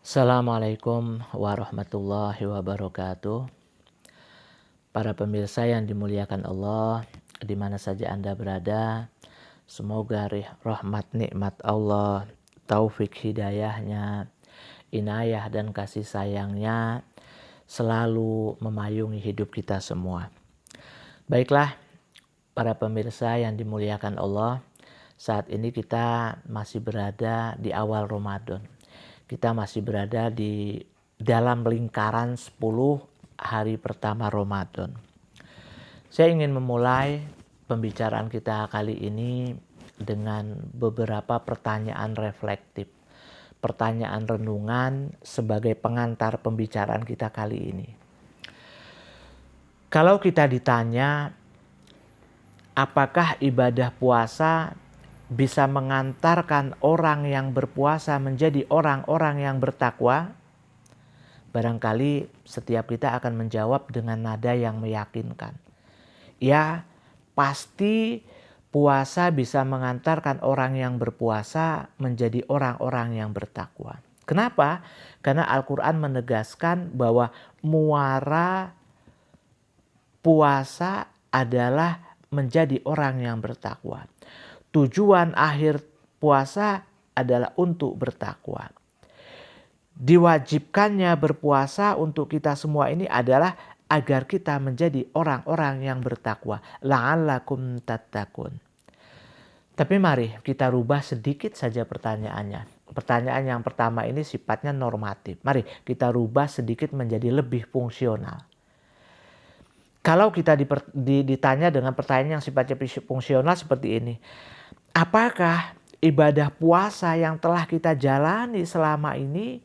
Assalamualaikum warahmatullahi wabarakatuh. Para pemirsa yang dimuliakan Allah, di mana saja Anda berada, semoga rahmat nikmat Allah, taufik hidayahnya, inayah dan kasih sayangnya selalu memayungi hidup kita semua. Baiklah, para pemirsa yang dimuliakan Allah, saat ini kita masih berada di awal Ramadan. Kita masih berada di dalam lingkaran 10 hari pertama Ramadan. Saya ingin memulai pembicaraan kita kali ini dengan beberapa pertanyaan reflektif. Pertanyaan renungan sebagai pengantar pembicaraan kita kali ini. Kalau kita ditanya, apakah ibadah puasa bisa mengantarkan orang yang berpuasa menjadi orang-orang yang bertakwa? Barangkali setiap kita akan menjawab dengan nada yang meyakinkan. Ya, pasti puasa bisa mengantarkan orang yang berpuasa menjadi orang-orang yang bertakwa. Kenapa? Karena Al-Quran menegaskan bahwa muara puasa adalah menjadi orang yang bertakwa. Tujuan akhir puasa adalah untuk bertakwa. Diwajibkannya berpuasa untuk kita semua ini adalah agar kita menjadi orang-orang yang bertakwa. La'allakum tattaqun. Tapi mari kita rubah sedikit saja pertanyaannya. Pertanyaan yang pertama ini sifatnya normatif. Mari kita rubah sedikit menjadi lebih fungsional. Kalau kita ditanya dengan pertanyaan yang sifatnya fungsional seperti ini. Apakah ibadah puasa yang telah kita jalani selama ini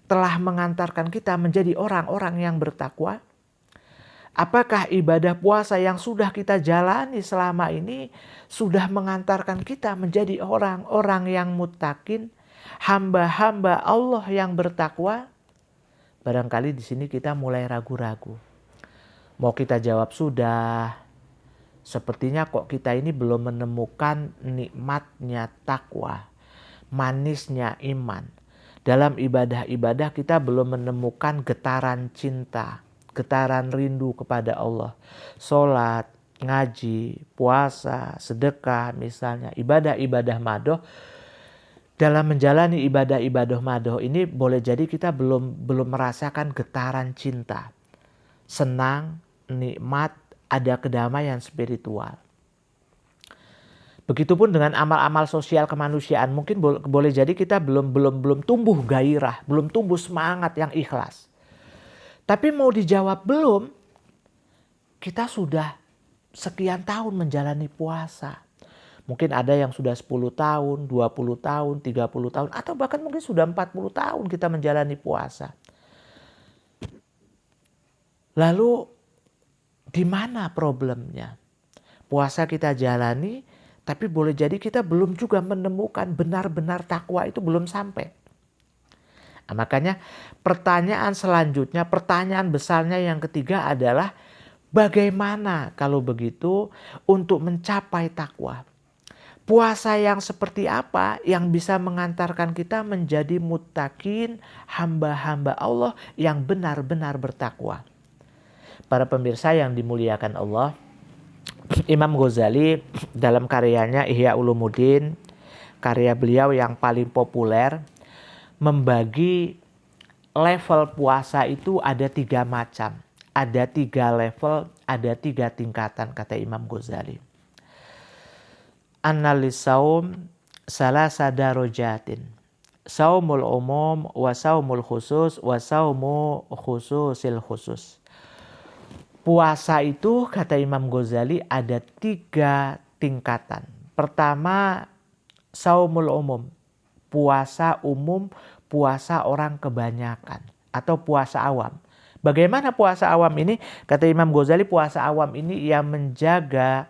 telah mengantarkan kita menjadi orang-orang yang bertakwa? Apakah ibadah puasa yang sudah kita jalani selama ini sudah mengantarkan kita menjadi orang-orang yang muttaqin, hamba-hamba Allah yang bertakwa? Barangkali di sini kita mulai ragu-ragu. Mau kita jawab sudah, sepertinya kok kita ini belum menemukan nikmatnya takwa, manisnya iman. Dalam ibadah-ibadah kita belum menemukan getaran cinta, getaran rindu kepada Allah. Sholat, ngaji, puasa, sedekah misalnya, ibadah-ibadah madoh. Dalam menjalani ibadah-ibadah madoh ini boleh jadi kita belum merasakan getaran cinta. Senang, nikmat, ada kedamaian spiritual. Begitupun dengan amal-amal sosial kemanusiaan, mungkin boleh jadi kita belum tumbuh gairah, belum tumbuh semangat yang ikhlas. Tapi mau dijawab belum, kita sudah sekian tahun menjalani puasa. Mungkin ada yang sudah 10 tahun, 20 tahun, 30 tahun, atau bahkan mungkin sudah 40 tahun kita menjalani puasa. Lalu di mana problemnya? Puasa kita jalani, tapi boleh jadi kita belum juga menemukan benar-benar takwa itu belum sampai. Nah, makanya pertanyaan selanjutnya, pertanyaan besarnya yang ketiga adalah bagaimana kalau begitu untuk mencapai takwa? Puasa yang seperti apa yang bisa mengantarkan kita menjadi muttaqin, hamba-hamba Allah yang benar-benar bertakwa? Para pemirsa yang dimuliakan Allah, Imam Ghazali dalam karyanya Ihya Ulumuddin, karya beliau yang paling populer, membagi level puasa itu ada 3 macam. Ada 3 level, ada 3 tingkatan kata Imam Ghazali. Analis saum salasa darajatin. Saumul umum wa saumul khusus wa saumu khususil khusus. Puasa itu kata Imam Ghazali ada 3 tingkatan. Pertama, saumul umum. Puasa umum, puasa orang kebanyakan atau puasa awam. Bagaimana puasa awam ini? Kata Imam Ghazali, puasa awam ini yang menjaga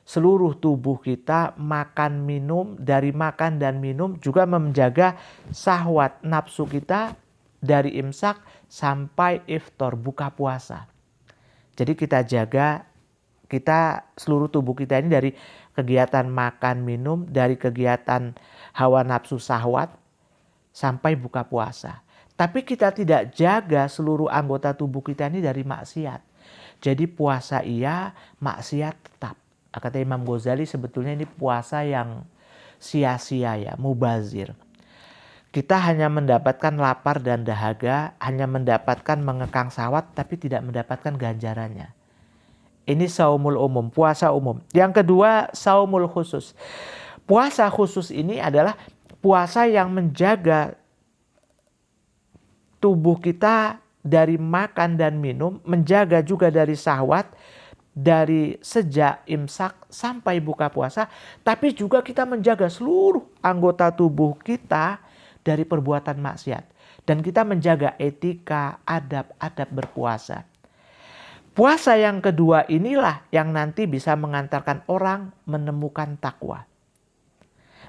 seluruh tubuh kita, makan minum, dari makan dan minum juga menjaga syahwat nafsu kita dari imsak sampai iftar, buka puasa. Jadi kita jaga seluruh tubuh kita ini dari kegiatan makan minum, dari kegiatan hawa nafsu syahwat sampai buka puasa. Tapi kita tidak jaga seluruh anggota tubuh kita ini dari maksiat. Jadi puasa iya, maksiat tetap. Kata Imam Ghazali sebetulnya ini puasa yang sia-sia ya, mubazir. Kita hanya mendapatkan lapar dan dahaga, hanya mendapatkan mengekang syahwat, tapi tidak mendapatkan ganjarannya. Ini saumul umum, puasa umum. Yang kedua, saumul khusus. Puasa khusus ini adalah puasa yang menjaga tubuh kita dari makan dan minum, menjaga juga dari syahwat, dari sejak imsak sampai buka puasa, tapi juga kita menjaga seluruh anggota tubuh kita dari perbuatan maksiat. Dan kita menjaga etika, adab-adab berpuasa. Puasa yang kedua inilah yang nanti bisa mengantarkan orang menemukan takwa.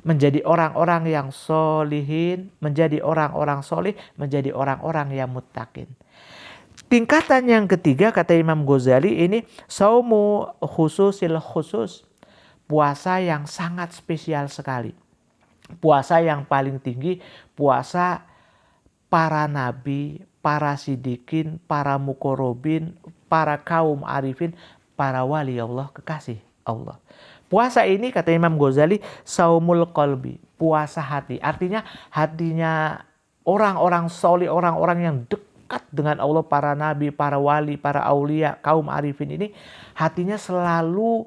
Menjadi orang-orang yang solihin, menjadi orang-orang solih, menjadi orang-orang yang muttaqin. Tingkatan yang ketiga kata Imam Ghazali ini saumu khususil khusus. Puasa yang sangat spesial sekali. Puasa yang paling tinggi, puasa para nabi, para sidikin, para mukorobin, para kaum arifin, para wali Allah, kekasih Allah. Puasa ini kata Imam Ghazali saumul qalbi, puasa hati. Artinya hatinya orang-orang soleh, orang-orang yang dekat dengan Allah, para nabi, para wali, para aulia, kaum arifin ini hatinya selalu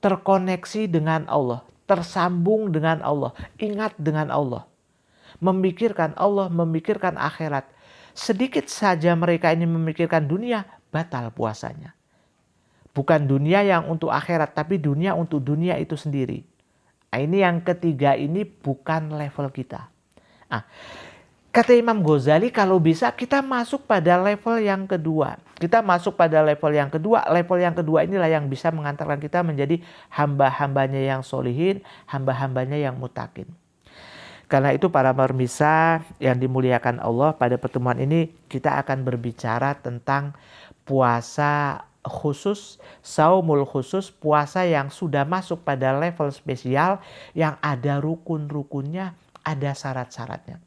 terkoneksi dengan Allah, tersambung dengan Allah, ingat dengan Allah, memikirkan Allah, memikirkan akhirat. Sedikit saja mereka ini memikirkan dunia, batal puasanya. Bukan dunia yang untuk akhirat, tapi dunia untuk dunia itu sendiri. Nah, ini yang ketiga, ini bukan level kita. Nah, kata Imam Ghazali kalau bisa kita masuk pada level yang kedua. Kita masuk pada level yang kedua. Level yang kedua inilah yang bisa mengantarkan kita menjadi hamba-hambanya yang solihin, hamba-hambanya yang muttaqin. Karena itu para pemirsa yang dimuliakan Allah, pada pertemuan ini kita akan berbicara tentang puasa khusus, saumul khusus, puasa yang sudah masuk pada level spesial, yang ada rukun-rukunnya, ada syarat-syaratnya.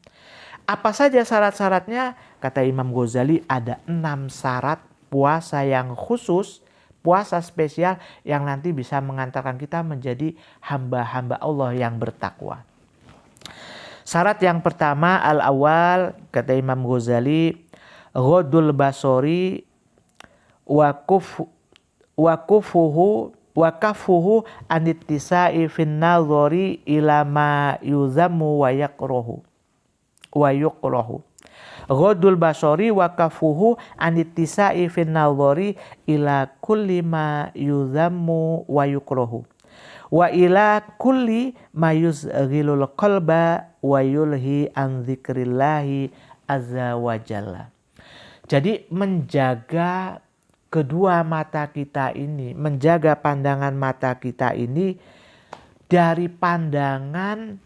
Apa saja syarat-syaratnya? Kata Imam Ghazali ada 6 syarat puasa yang khusus, puasa spesial yang nanti bisa mengantarkan kita menjadi hamba-hamba Allah yang bertakwa. Syarat yang pertama al-awal kata Imam Ghazali ghaddul basori wa kafuhu anittisa'i fin nadhari ila ma yuzammu wa yukrahu. Ghaddul basori wa kafuhu anittisa'i fin nadhari ila kulli ma yuzammu wa yukrahu. Wa ila kulli ma yuzghilul qalba wa yulhi an dzikrillahi azza wa jalla. Jadi menjaga kedua mata kita ini, menjaga pandangan mata kita ini dari pandangan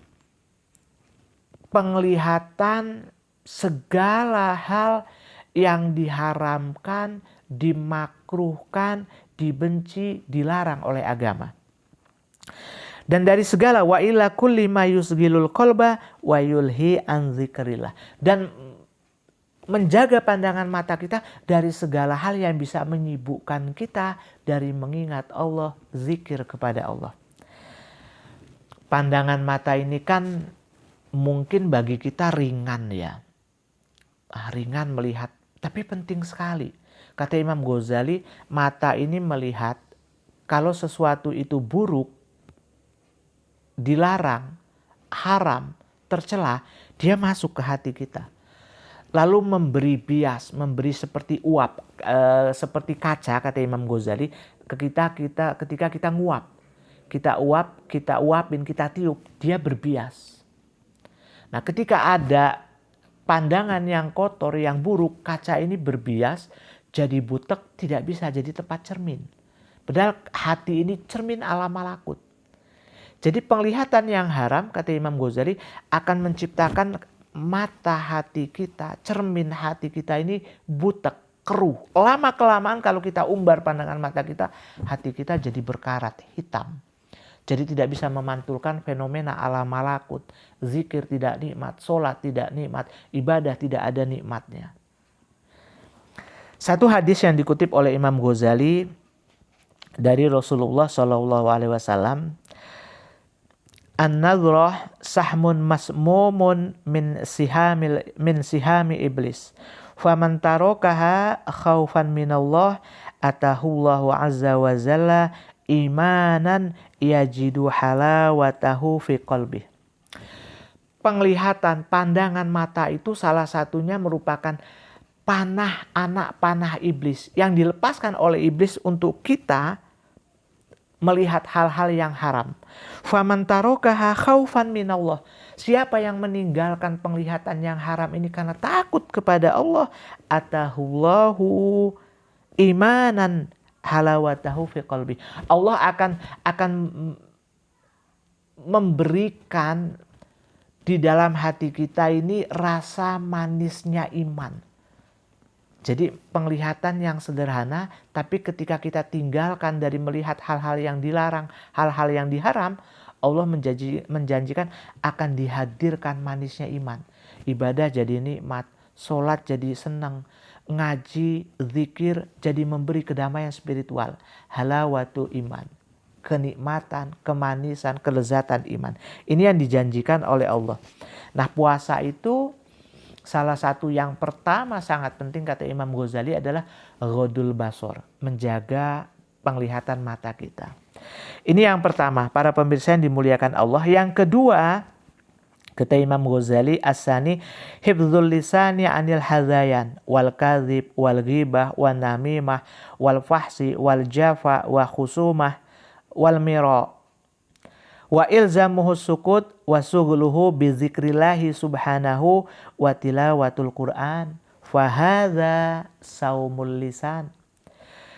penglihatan segala hal yang diharamkan, dimakruhkan, dibenci, dilarang oleh agama. Dan dari segala wa ila kulli ma yusghilul qalba wa yulhi an dzikrillah. Dan menjaga pandangan mata kita dari segala hal yang bisa menyibukkan kita dari mengingat Allah, zikir kepada Allah. Pandangan mata ini kan mungkin bagi kita ringan ya. Ringan melihat, tapi penting sekali. Kata Imam Ghazali, mata ini melihat kalau sesuatu itu buruk, dilarang, haram, tercela, dia masuk ke hati kita. Lalu memberi bias, memberi seperti uap, seperti kaca kata Imam Ghazali, ketika kita nguap. Kita uapin, kita tiup, dia berbias. Nah, ketika ada pandangan yang kotor, yang buruk, kaca ini berbias, jadi butek, tidak bisa jadi tempat cermin. Padahal hati ini cermin ala malakut. Jadi penglihatan yang haram, kata Imam Ghazali, akan menciptakan mata hati kita, cermin hati kita ini butek, keruh. Lama-kelamaan kalau kita umbar pandangan mata kita, hati kita jadi berkarat, hitam. Jadi tidak bisa memantulkan fenomena alam malakut. Zikir tidak nikmat, sholat tidak nikmat, ibadah tidak ada nikmatnya. Satu hadis yang dikutip oleh Imam Ghazali dari Rasulullah SAW, an-nadhrah sahmun masmumun min sihami iblis. Faman tarakaha khaufan minallah atahullahu azza wa jalla imanan yajidu halawatahu fi qalbih. Penglihatan, pandangan mata itu salah satunya merupakan anak panah iblis yang dilepaskan oleh iblis untuk kita melihat hal-hal yang haram. Faman tarakaha khaufan minallah. Siapa yang meninggalkan penglihatan yang haram ini karena takut kepada Allah, atahullahu imanan halawatahu fi qalbi. Allah akan memberikan di dalam hati kita ini rasa manisnya iman. Jadi penglihatan yang sederhana, tapi ketika kita tinggalkan dari melihat hal-hal yang dilarang, hal-hal yang diharam, Allah menjanjikan akan dihadirkan manisnya iman. Ibadah jadi nikmat, sholat jadi senang, ngaji, zikir jadi memberi kedamaian spiritual. Halawatu iman, kenikmatan, kemanisan, kelezatan iman. Ini yang dijanjikan oleh Allah. Nah, puasa itu salah satu yang pertama sangat penting kata Imam Ghazali adalah ghodul basor, menjaga penglihatan mata kita. Ini yang pertama, para pemirsa yang dimuliakan Allah. Yang kedua, kata Imam Ghazali, as-sani hifdzul lisani anil hadzayan wal kadzib wal ghibah wan namimah wal fahsi wal jafa wa khusumah wal mira wa ilzamuhu sukut wa sughluhu bi dzikrillahi subhanahu wa tilawatul Qur'an fa hadza saumul lisan.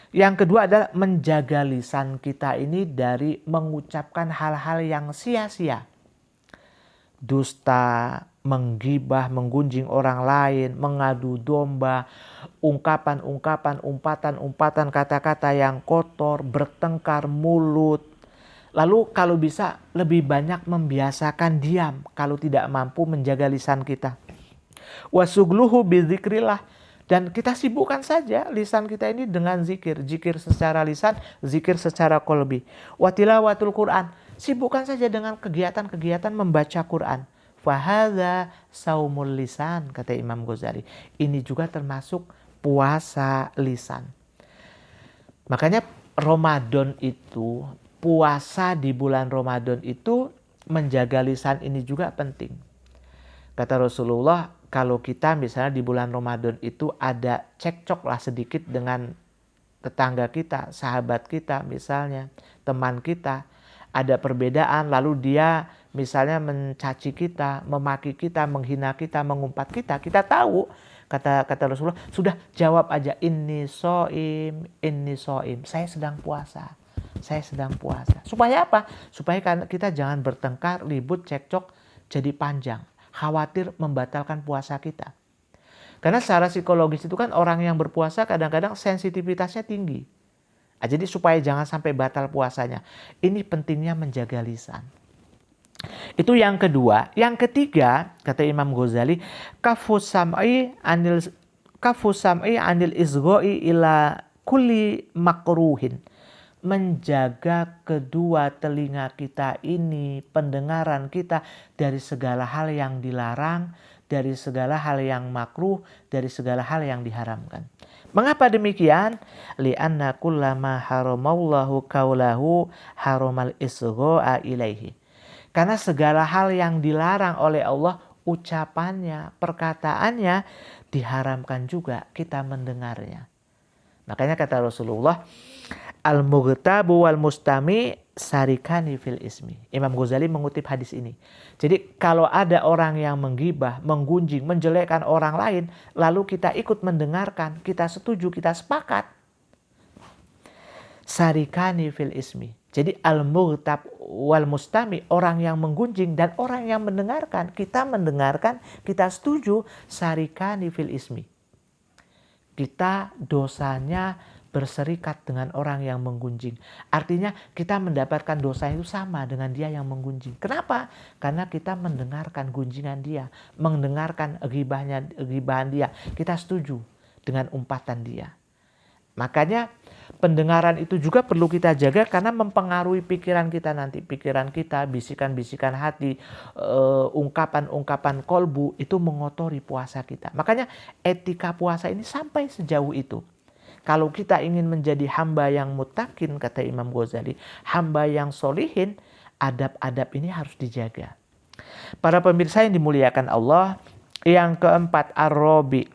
Yang kedua adalah menjaga lisan kita ini dari mengucapkan hal-hal yang sia-sia. Dusta, menggibah, menggunjing orang lain, mengadu domba, ungkapan-ungkapan, umpatan-umpatan, kata-kata yang kotor, bertengkar mulut. Lalu kalau bisa lebih banyak membiasakan diam kalau tidak mampu menjaga lisan kita. Wasugluhu bidzikrillah, dan kita sibukkan saja lisan kita ini dengan zikir. Zikir secara lisan, zikir secara qalbi. Wa tilawatul Qur'an, sibukkan saja dengan kegiatan-kegiatan membaca Quran. Fahadza saumul lisan, kata Imam Ghazali. Ini juga termasuk puasa lisan. Makanya Ramadan itu, puasa di bulan Ramadan itu menjaga lisan ini juga penting. Kata Rasulullah, kalau kita misalnya di bulan Ramadan itu ada cekcok lah sedikit dengan tetangga kita, sahabat kita misalnya, teman kita, ada perbedaan lalu dia misalnya mencaci kita, memaki kita, menghina kita, mengumpat kita, kita tahu, kata Rasulullah, sudah jawab aja, inni soim, saya sedang puasa. Saya sedang puasa. Supaya apa? Supaya kita jangan bertengkar, ribut, cekcok jadi panjang. Khawatir membatalkan puasa kita. Karena secara psikologis itu kan orang yang berpuasa kadang-kadang sensitivitasnya tinggi. Nah, jadi supaya jangan sampai batal puasanya. Ini pentingnya menjaga lisan. Itu yang kedua. Yang ketiga, kata Imam Ghazali, kafus sam'i anil izgoi ila kulli makruhin. Menjaga kedua telinga kita ini, pendengaran kita dari segala hal yang dilarang, dari segala hal yang makruh, dari segala hal yang diharamkan. Mengapa demikian? Li'anna kullama haramallahu qaulahu haramal isgha'a ilaihi. Karena segala hal yang dilarang oleh Allah, ucapannya, perkataannya diharamkan juga kita mendengarnya. Makanya kata Rasulullah, al-mughtabu wal mustami sarikani fil ismi. Imam Ghazali mengutip hadis ini. Jadi kalau ada orang yang menggibah, menggunjing, menjelekkan orang lain, lalu kita ikut mendengarkan, kita setuju, kita sepakat. Sarikani fil ismi. Jadi al-mughtab wal mustami, orang yang menggunjing dan orang yang mendengarkan, kita mendengarkan, kita setuju, sarikani fil ismi. Kita dosanya berserikat dengan orang yang menggunjing. Artinya kita mendapatkan dosa itu sama dengan dia yang menggunjing. Kenapa? Karena kita mendengarkan gunjingan dia, mendengarkan gibahan dia. Kita setuju dengan umpatan dia. Makanya pendengaran itu juga perlu kita jaga karena mempengaruhi pikiran kita nanti. Pikiran kita, bisikan-bisikan hati, ungkapan-ungkapan kolbu itu mengotori puasa kita. Makanya etika puasa ini sampai sejauh itu. Kalau kita ingin menjadi hamba yang mutakin, kata Imam Ghazali, hamba yang solihin, adab-adab ini harus dijaga. Para pemirsa yang dimuliakan Allah, yang keempat ar-rabi,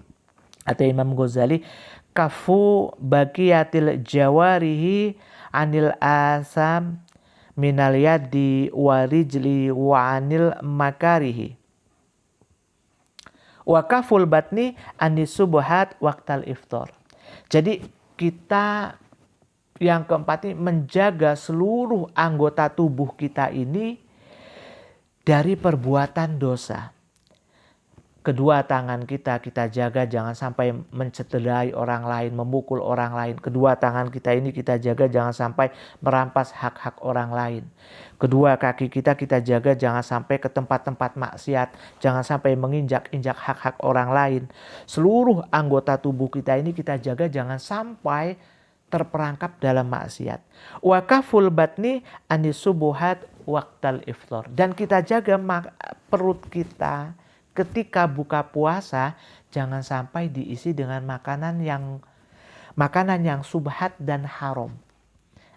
kata Imam Ghazali, kafu baqiyatil jawarihi anil asam minal yadi warijli wa anil makarihi wa kaful batni anis subuhat waqtal iftar. Jadi kita yang keempat ini menjaga seluruh anggota tubuh kita ini dari perbuatan dosa. Kedua tangan kita jaga jangan sampai mencederai orang lain, memukul orang lain. Kedua tangan kita ini kita jaga jangan sampai merampas hak-hak orang lain. Kedua kaki kita jaga jangan sampai ke tempat-tempat maksiat. Jangan sampai menginjak-injak hak-hak orang lain. Seluruh anggota tubuh kita ini kita jaga jangan sampai terperangkap dalam maksiat. Wa kaful batni anis subuhat waqtal iftar. Dan kita jaga perut kita ketika buka puasa jangan sampai diisi dengan makanan yang subhat dan haram.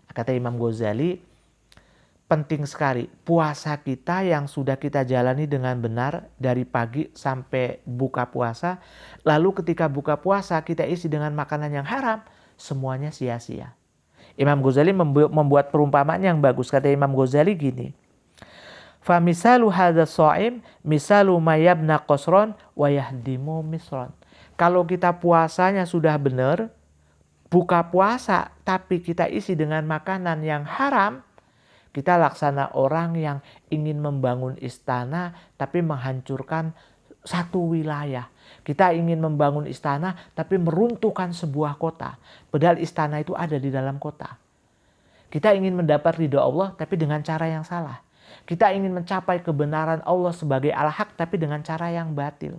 Kata Imam Ghazali, penting sekali puasa kita yang sudah kita jalani dengan benar dari pagi sampai buka puasa. Lalu ketika buka puasa kita isi dengan makanan yang haram, semuanya sia-sia. Imam Ghazali membuat perumpamaan yang bagus. Kata Imam Ghazali gini, fa misalu hadza shaim misalu mayabna qasron wa yahdimu misron. Kalau kita puasanya sudah benar, buka puasa tapi kita isi dengan makanan yang haram, kita laksana orang yang ingin membangun istana tapi menghancurkan satu wilayah. Kita ingin membangun istana tapi meruntuhkan sebuah kota. Padahal istana itu ada di dalam kota. Kita ingin mendapat ridha Allah tapi dengan cara yang salah. Kita ingin mencapai kebenaran Allah sebagai al-haq tapi dengan cara yang batil.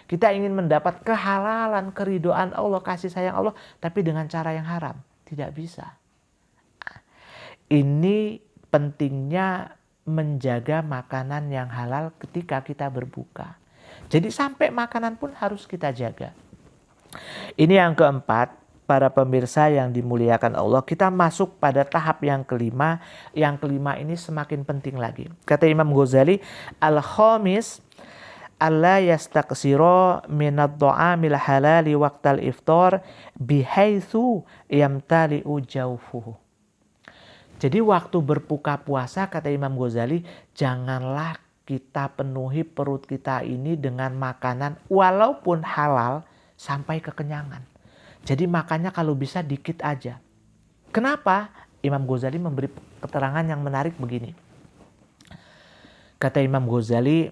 Kita ingin mendapat kehalalan, keridhaan Allah, kasih sayang Allah tapi dengan cara yang haram. Tidak bisa. Ini pentingnya menjaga makanan yang halal ketika kita berbuka. Jadi sampai makanan pun harus kita jaga. Ini yang keempat. Para pemirsa yang dimuliakan Allah, kita masuk pada tahap yang kelima. Yang kelima ini semakin penting lagi. Kata Imam Ghazali, al-khamis alla yastaqsira minad dha'amil halali waqtal iftar bihaitsu yamtali'u jawfuhu. Jadi waktu berbuka puasa, kata Imam Ghazali, janganlah kita penuhi perut kita ini dengan makanan walaupun halal sampai kekenyangan. Jadi makannya kalau bisa dikit aja. Kenapa? Imam Ghazali memberi keterangan yang menarik begini. Kata Imam Ghazali,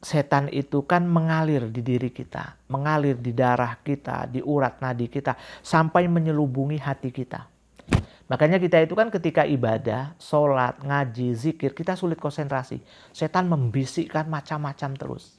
setan itu kan mengalir di diri kita, mengalir di darah kita, di urat nadi kita, sampai menyelubungi hati kita. Makanya kita itu kan ketika ibadah, sholat, ngaji, zikir, kita sulit konsentrasi. Setan membisikkan macam-macam terus.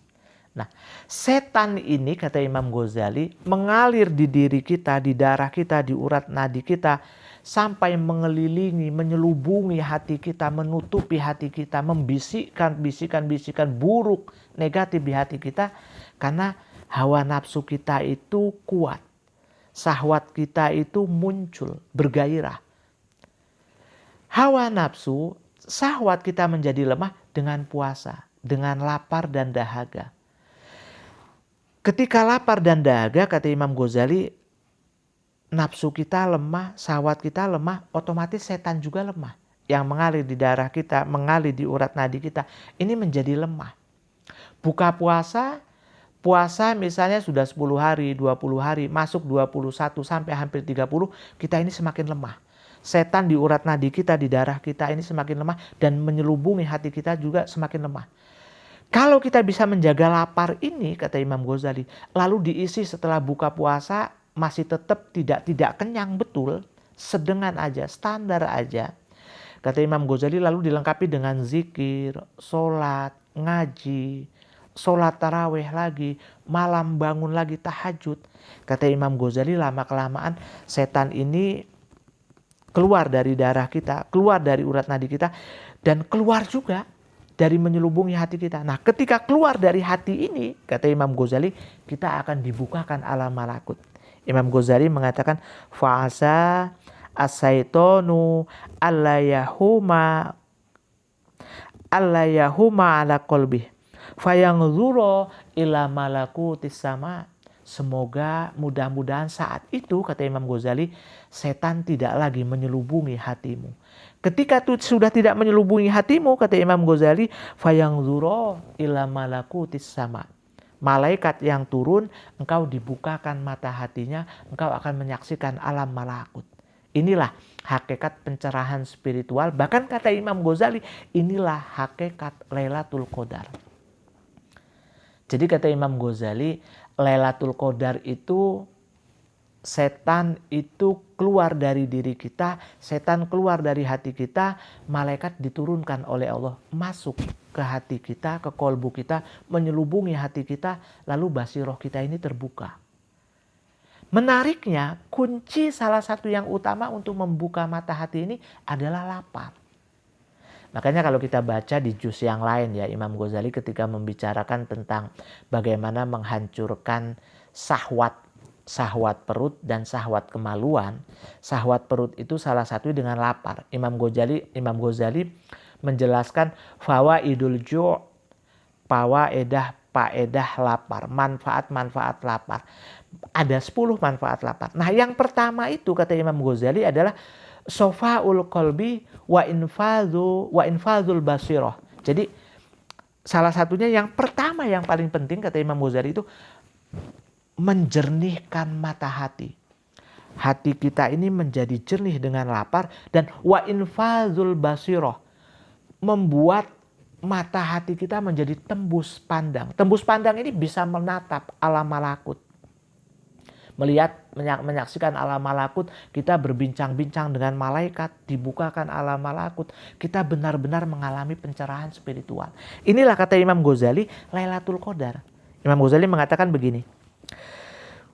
Nah, setan ini, kata Imam Ghazali, mengalir di diri kita, di darah kita, di urat nadi kita, sampai mengelilingi, menyelubungi hati kita, menutupi hati kita, membisikkan bisikan-bisikan buruk, negatif di hati kita, karena hawa nafsu kita itu kuat. Syahwat kita itu muncul, bergairah. Hawa nafsu, syahwat kita menjadi lemah dengan puasa, dengan lapar dan dahaga. Ketika lapar dan dahaga, kata Imam Ghazali, nafsu kita lemah, syahwat kita lemah, otomatis setan juga lemah. Yang mengalir di darah kita, mengalir di urat nadi kita, ini menjadi lemah. Buka puasa misalnya sudah 10 hari, 20 hari, masuk 21 sampai hampir 30, kita ini semakin lemah. Setan di urat nadi kita, di darah kita ini semakin lemah dan menyelubungi hati kita juga semakin lemah. Kalau kita bisa menjaga lapar ini, kata Imam Ghazali, lalu diisi setelah buka puasa masih tetap tidak kenyang betul, sedengan aja, standar aja. Kata Imam Ghazali lalu dilengkapi dengan zikir, sholat, ngaji, sholat taraweh lagi, malam bangun lagi tahajud. Kata Imam Ghazali lama-kelamaan setan ini keluar dari darah kita, keluar dari urat nadi kita, dan keluar juga dari menyelubungi hati kita. Nah, ketika keluar dari hati ini, kata Imam Ghazali, kita akan dibukakan alam malakut. Imam Ghazali mengatakan, fa'asa as-saitonu allayahuma ala qalbih fayangzuro ila malakutis sama. Semoga mudah-mudahan saat itu, kata Imam Ghazali, setan tidak lagi menyelubungi hatimu. Ketika itu sudah tidak menyelubungi hatimu, kata Imam Ghazali, fayangzuro ila malakutis sama. Malaikat yang turun, engkau dibukakan mata hatinya, engkau akan menyaksikan alam malakut. Inilah hakikat pencerahan spiritual. Bahkan kata Imam Ghazali, inilah hakikat Lailatul Qadar. Jadi kata Imam Ghazali, Lailatul Qadar itu setan itu keluar dari diri kita, setan keluar dari hati kita, malaikat diturunkan oleh Allah masuk ke hati kita, ke kolbu kita, menyelubungi hati kita, lalu basiroh kita ini terbuka. Menariknya, kunci salah satu yang utama untuk membuka mata hati ini adalah lapar. Makanya kalau kita baca di juz yang lain ya, Imam Ghazali ketika membicarakan tentang bagaimana menghancurkan syahwat perut dan syahwat kemaluan. Syahwat perut itu salah satu dengan lapar. Imam Ghazali menjelaskan fawaidul ju', faedah lapar, manfaat lapar. Ada 10 manfaat lapar. Nah, yang pertama itu kata Imam Ghazali adalah sofaul qalbi wa infadzul basiroh. Jadi salah satunya yang pertama yang paling penting kata Imam Ghazali itu menjernihkan mata hati. Hati kita ini menjadi jernih dengan lapar, dan wa infadzul basiroh, membuat mata hati kita menjadi tembus pandang. Tembus pandang ini bisa menatap alam malakut. Menyaksikan alam malakut, kita berbincang-bincang dengan malaikat, dibukakan alam malakut, kita benar-benar mengalami pencerahan spiritual. Inilah kata Imam Ghazali, Lailatul Qadar. Imam Ghazali mengatakan begini,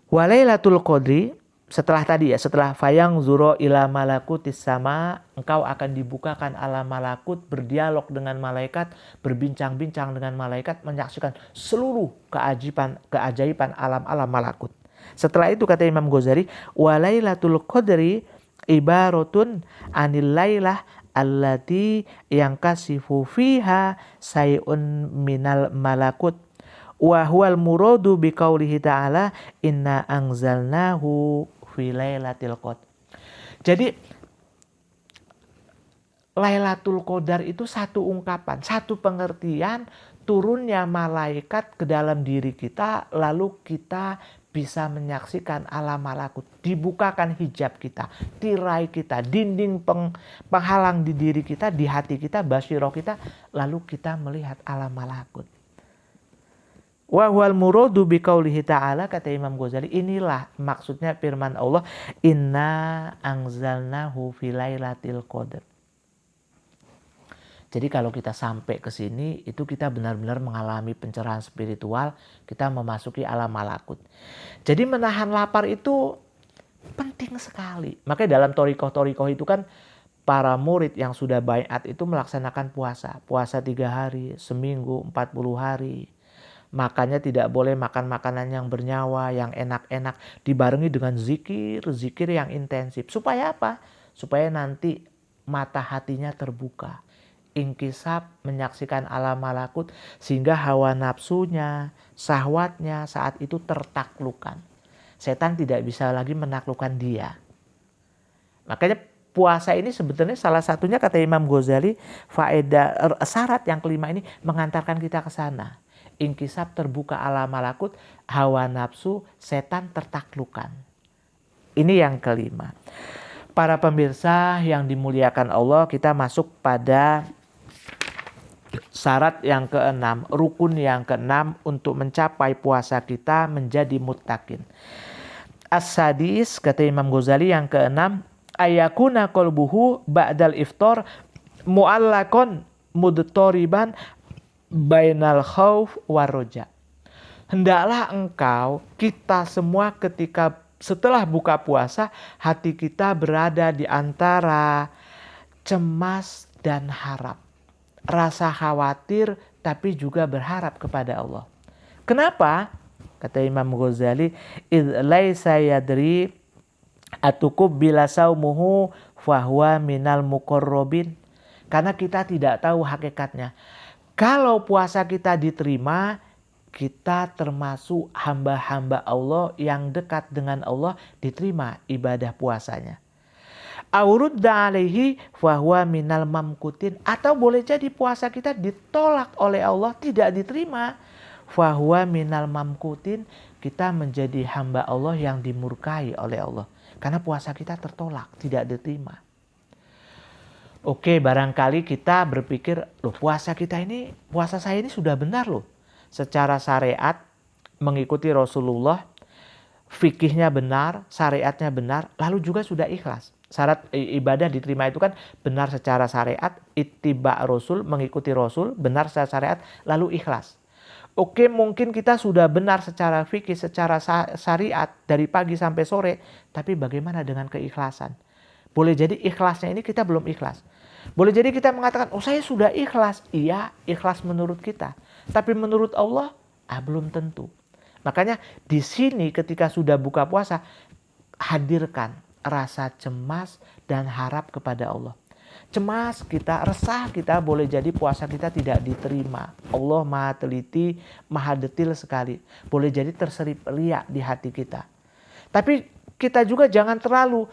wa Lailatul Qadri, setelah fayang zuro ila malakutis sama, engkau akan dibukakan alam malakut, berdialog dengan malaikat, berbincang-bincang dengan malaikat, menyaksikan seluruh keajaiban alam-alam malakut. Setelah itu kata Imam Ghazali, wa Lailatul Qadri ibaratun anil lailah allati yankasifu fiha sayun minal malakut wa huwal muradu biqaulihi ta'ala inna anzalnahu fi lailatul qadar. Jadi Lailatul Qadar itu satu ungkapan, satu pengertian turunnya malaikat ke dalam diri kita, lalu kita bisa menyaksikan alam malakut, dibukakan hijab kita, tirai kita, dinding penghalang di diri kita, di hati kita, basiroh kita, lalu kita melihat alam malakut. Wa huwal muradu biqaulihi ta'ala, kata Imam Ghazali, inilah maksudnya firman Allah, inna anzalnahu fi lailatul qadar. Jadi kalau kita sampai ke sini, itu kita benar-benar mengalami pencerahan spiritual, kita memasuki alam malakut. Jadi menahan lapar itu penting sekali. Makanya dalam thariqah itu kan para murid yang sudah baiat itu melaksanakan puasa. Puasa 3 hari, seminggu, 40 hari. Makanya tidak boleh makan makanan yang bernyawa, yang enak-enak. Dibarengi dengan zikir yang intensif. Supaya apa? Supaya nanti mata hatinya terbuka. Inkisab, menyaksikan alam malakut, sehingga hawa nafsunya, syahwatnya saat itu tertaklukkan. Setan tidak bisa lagi menaklukkan dia. Makanya puasa ini sebetulnya salah satunya kata Imam Ghazali, faedah syarat yang kelima ini mengantarkan kita ke sana. Inkisab, terbuka alam malakut, hawa nafsu, setan tertaklukkan. Ini yang kelima. Para pemirsa yang dimuliakan Allah, kita masuk pada syarat yang keenam, rukun yang keenam untuk mencapai puasa kita menjadi muttaqin. As-sadis, kata Imam Ghazali yang keenam, ayakuna qalbuhu ba'dal iftar mu'allakon mudtoriban bainal khauf warroja. Hendaklah engkau, kita semua ketika setelah buka puasa, hati kita berada di antara cemas dan harap. Rasa khawatir tapi juga berharap kepada Allah. Kenapa? Kata Imam Ghazali, idz laisa yadri atukub bila saumuhu fahuwa minal muqarrabin. Karena kita tidak tahu hakikatnya. Kalau puasa kita diterima, kita termasuk hamba-hamba Allah yang dekat dengan Allah, diterima ibadah puasanya. Aurudda alaihi fahuwa minal mamkutin. Atau boleh jadi puasa kita ditolak oleh Allah, tidak diterima. Fahuwa minal mamkutin, kita menjadi hamba Allah yang dimurkai oleh Allah. Karena puasa kita tertolak, tidak diterima. Oke, barangkali kita berpikir, loh puasa saya ini sudah benar loh. Secara syariat, mengikuti Rasulullah, fikihnya benar, syariatnya benar, lalu juga sudah ikhlas. Syarat ibadah diterima itu kan benar secara syariat, ittiba Rasul, mengikuti Rasul, benar secara syariat, lalu ikhlas. Oke, mungkin kita sudah benar secara fikih, secara syariat dari pagi sampai sore, tapi bagaimana dengan keikhlasan? Boleh jadi ikhlasnya ini kita belum ikhlas. Boleh jadi kita mengatakan, oh saya sudah ikhlas. Iya, ikhlas menurut kita. Tapi menurut Allah, belum tentu. Makanya di sini ketika sudah buka puasa, hadirkan rasa cemas dan harap kepada Allah. Cemas kita, resah kita, boleh jadi puasa kita tidak diterima. Allah maha teliti, maha detil sekali. Boleh jadi terselip riak di hati kita. Tapi kita juga jangan terlalu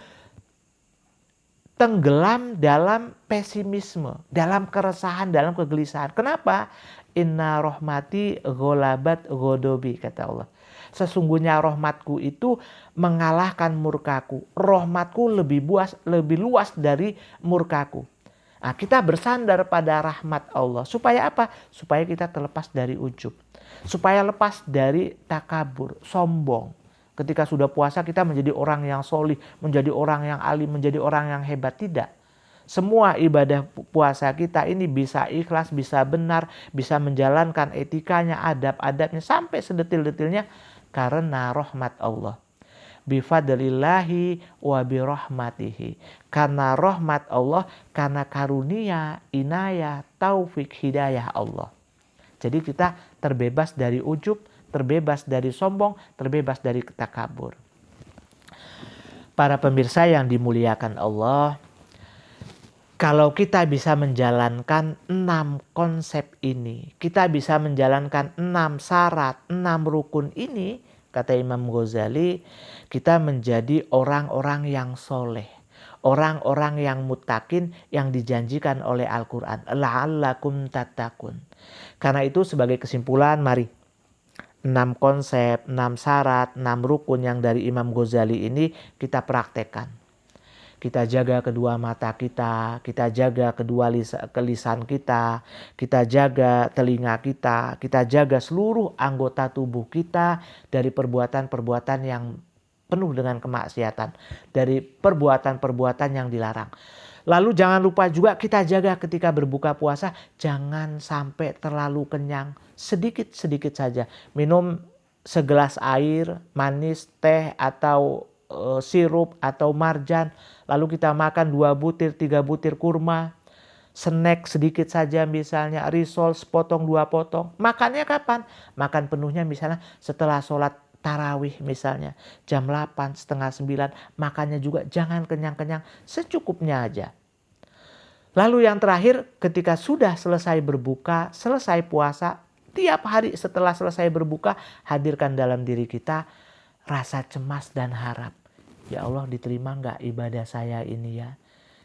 tenggelam dalam pesimisme, dalam keresahan, dalam kegelisahan. Kenapa? Inna rahmati gholabat ghodobi, kata Allah. Sesungguhnya rahmatku itu mengalahkan murkaku. Rahmatku lebih luas dari murkaku. Nah, kita bersandar pada rahmat Allah. Supaya apa? Supaya kita terlepas dari ujub. Supaya lepas dari takabur, sombong. Ketika sudah puasa kita menjadi orang yang solih, menjadi orang yang alim, menjadi orang yang hebat. Tidak. Semua ibadah puasa kita ini bisa ikhlas, bisa benar, bisa menjalankan etikanya, adab-adabnya sampai sedetil-detilnya karena rahmat Allah. Bifadlillahi wa birahmatihi. Karena rahmat Allah, karena karunia, inayah, taufik, hidayah Allah. Jadi kita terbebas dari ujub, terbebas dari sombong, terbebas dari takabur. Para pemirsa yang dimuliakan Allah, kalau kita bisa menjalankan 6 konsep ini, kita bisa menjalankan 6 syarat, 6 rukun ini, kata Imam Ghazali, kita menjadi orang-orang yang soleh. Orang-orang yang muttaqin yang dijanjikan oleh Al-Quran. La'allakum tattaqun. Karena itu sebagai kesimpulan, mari 6 konsep, 6 syarat, 6 rukun yang dari Imam Ghazali ini kita praktekkan. Kita jaga kedua mata kita jaga kedua lisan kita jaga telinga kita jaga seluruh anggota tubuh kita dari perbuatan-perbuatan yang penuh dengan kemaksiatan, dari perbuatan-perbuatan yang dilarang. Lalu jangan lupa juga kita jaga ketika berbuka puasa, jangan sampai terlalu kenyang, sedikit-sedikit saja. Minum segelas air, manis, teh, atau sirup atau marjan, lalu kita makan 2 butir 3 butir kurma, snack sedikit saja misalnya, risol sepotong 2 potong. Makannya kapan? Makan penuhnya misalnya setelah sholat tarawih misalnya jam 8, setengah 9. Makannya juga jangan kenyang-kenyang, secukupnya aja. Lalu yang terakhir, ketika sudah selesai berbuka, selesai puasa, tiap hari setelah selesai berbuka, hadirkan dalam diri kita rasa cemas dan harap. Ya Allah, diterima enggak ibadah saya ini ya?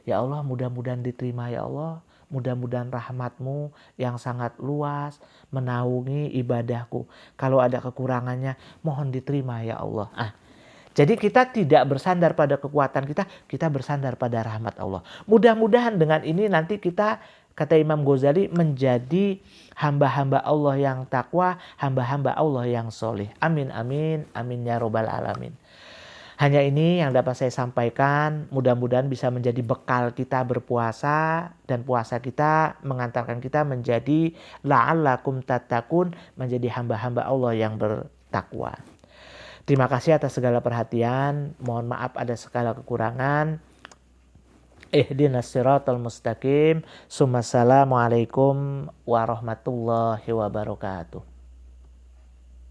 Ya Allah, mudah-mudahan diterima ya Allah. Mudah-mudahan rahmat-Mu yang sangat luas menaungi ibadahku. Kalau ada kekurangannya, mohon diterima ya Allah. Jadi kita tidak bersandar pada kekuatan kita bersandar pada rahmat Allah. Mudah-mudahan dengan ini nanti kita, kata Imam Ghazali, menjadi hamba-hamba Allah yang takwa, hamba-hamba Allah yang soleh. Amin, amin, amin ya robbal alamin. Hanya ini yang dapat saya sampaikan, mudah-mudahan bisa menjadi bekal kita berpuasa dan puasa kita mengantarkan kita menjadi la'allakum tattaqun, menjadi hamba-hamba Allah yang bertakwa. Terima kasih atas segala perhatian, mohon maaf ada segala kekurangan. Ihdinas siratal mustaqim. Assalamualaikum warahmatullahi wabarakatuh.